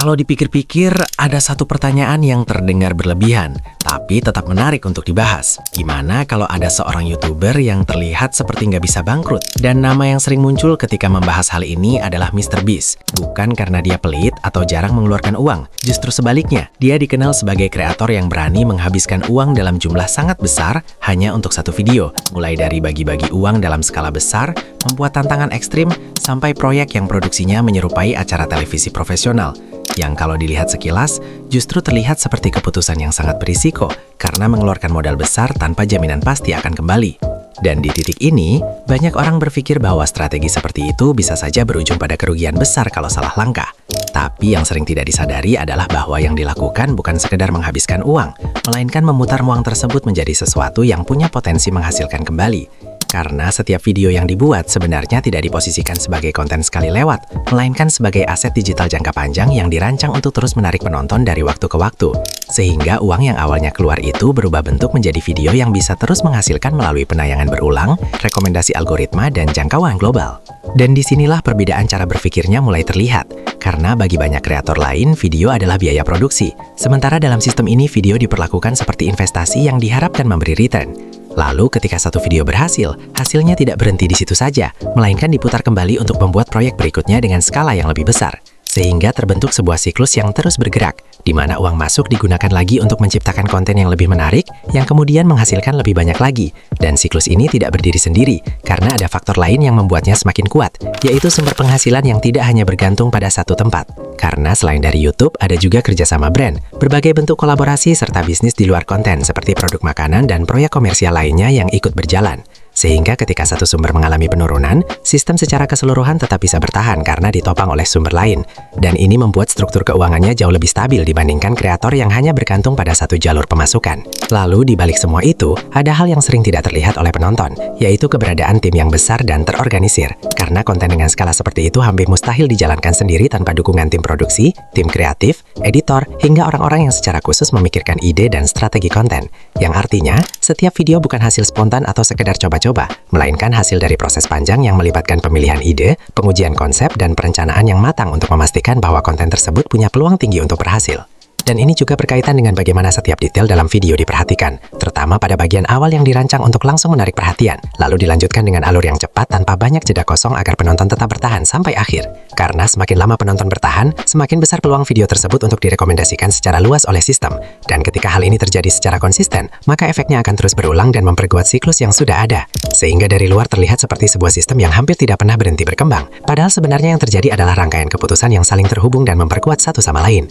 Kalau dipikir-pikir, ada satu pertanyaan yang terdengar berlebihan, tapi tetap menarik untuk dibahas. Gimana kalau ada seorang YouTuber yang terlihat seperti nggak bisa bangkrut? Dan nama yang sering muncul ketika membahas hal ini adalah MrBeast. Bukan karena dia pelit atau jarang mengeluarkan uang, justru sebaliknya. Dia dikenal sebagai kreator yang berani menghabiskan uang dalam jumlah sangat besar hanya untuk satu video. Mulai dari bagi-bagi uang dalam skala besar, membuat tantangan ekstrim, sampai proyek yang produksinya menyerupai acara televisi profesional. Yang kalau dilihat sekilas, justru terlihat seperti keputusan yang sangat berisiko karena mengeluarkan modal besar tanpa jaminan pasti akan kembali. Dan di titik ini, banyak orang berpikir bahwa strategi seperti itu bisa saja berujung pada kerugian besar kalau salah langkah. Tapi yang sering tidak disadari adalah bahwa yang dilakukan bukan sekedar menghabiskan uang, melainkan memutar uang tersebut menjadi sesuatu yang punya potensi menghasilkan kembali. Karena setiap video yang dibuat sebenarnya tidak diposisikan sebagai konten sekali lewat, melainkan sebagai aset digital jangka panjang yang dirancang untuk terus menarik penonton dari waktu ke waktu. Sehingga uang yang awalnya keluar itu berubah bentuk menjadi video yang bisa terus menghasilkan melalui penayangan berulang, rekomendasi algoritma, dan jangkauan global. Dan disinilah perbedaan cara berpikirnya mulai terlihat. Karena bagi banyak kreator lain, video adalah biaya produksi. Sementara dalam sistem ini, video diperlakukan seperti investasi yang diharapkan memberi return. Lalu ketika satu video berhasil, hasilnya tidak berhenti di situ saja, melainkan diputar kembali untuk membuat proyek berikutnya dengan skala yang lebih besar. Sehingga terbentuk sebuah siklus yang terus bergerak, di mana uang masuk digunakan lagi untuk menciptakan konten yang lebih menarik, yang kemudian menghasilkan lebih banyak lagi. Dan siklus ini tidak berdiri sendiri, karena ada faktor lain yang membuatnya semakin kuat, yaitu sumber penghasilan yang tidak hanya bergantung pada satu tempat. Karena selain dari YouTube, ada juga kerjasama brand, berbagai bentuk kolaborasi serta bisnis di luar konten seperti produk makanan dan proyek komersial lainnya yang ikut berjalan. Sehingga ketika satu sumber mengalami penurunan, sistem secara keseluruhan tetap bisa bertahan karena ditopang oleh sumber lain. Dan ini membuat struktur keuangannya jauh lebih stabil dibandingkan kreator yang hanya bergantung pada satu jalur pemasukan. Lalu di balik semua itu, ada hal yang sering tidak terlihat oleh penonton, yaitu keberadaan tim yang besar dan terorganisir. Karena konten dengan skala seperti itu hampir mustahil dijalankan sendiri tanpa dukungan tim produksi, tim kreatif, editor, hingga orang-orang yang secara khusus memikirkan ide dan strategi konten. Yang artinya, setiap video bukan hasil spontan atau sekedar coba-coba, melainkan hasil dari proses panjang yang melibatkan pemilihan ide, pengujian konsep, dan perencanaan yang matang untuk memastikan bahwa konten tersebut punya peluang tinggi untuk berhasil. Dan ini juga berkaitan dengan bagaimana setiap detail dalam video diperhatikan, terutama pada bagian awal yang dirancang untuk langsung menarik perhatian, lalu dilanjutkan dengan alur yang cepat tanpa banyak jeda kosong agar penonton tetap bertahan sampai akhir. Karena semakin lama penonton bertahan, semakin besar peluang video tersebut untuk direkomendasikan secara luas oleh sistem. Dan ketika hal ini terjadi secara konsisten, maka efeknya akan terus berulang dan memperkuat siklus yang sudah ada. Sehingga dari luar terlihat seperti sebuah sistem yang hampir tidak pernah berhenti berkembang, padahal sebenarnya yang terjadi adalah rangkaian keputusan yang saling terhubung dan memperkuat satu sama lain.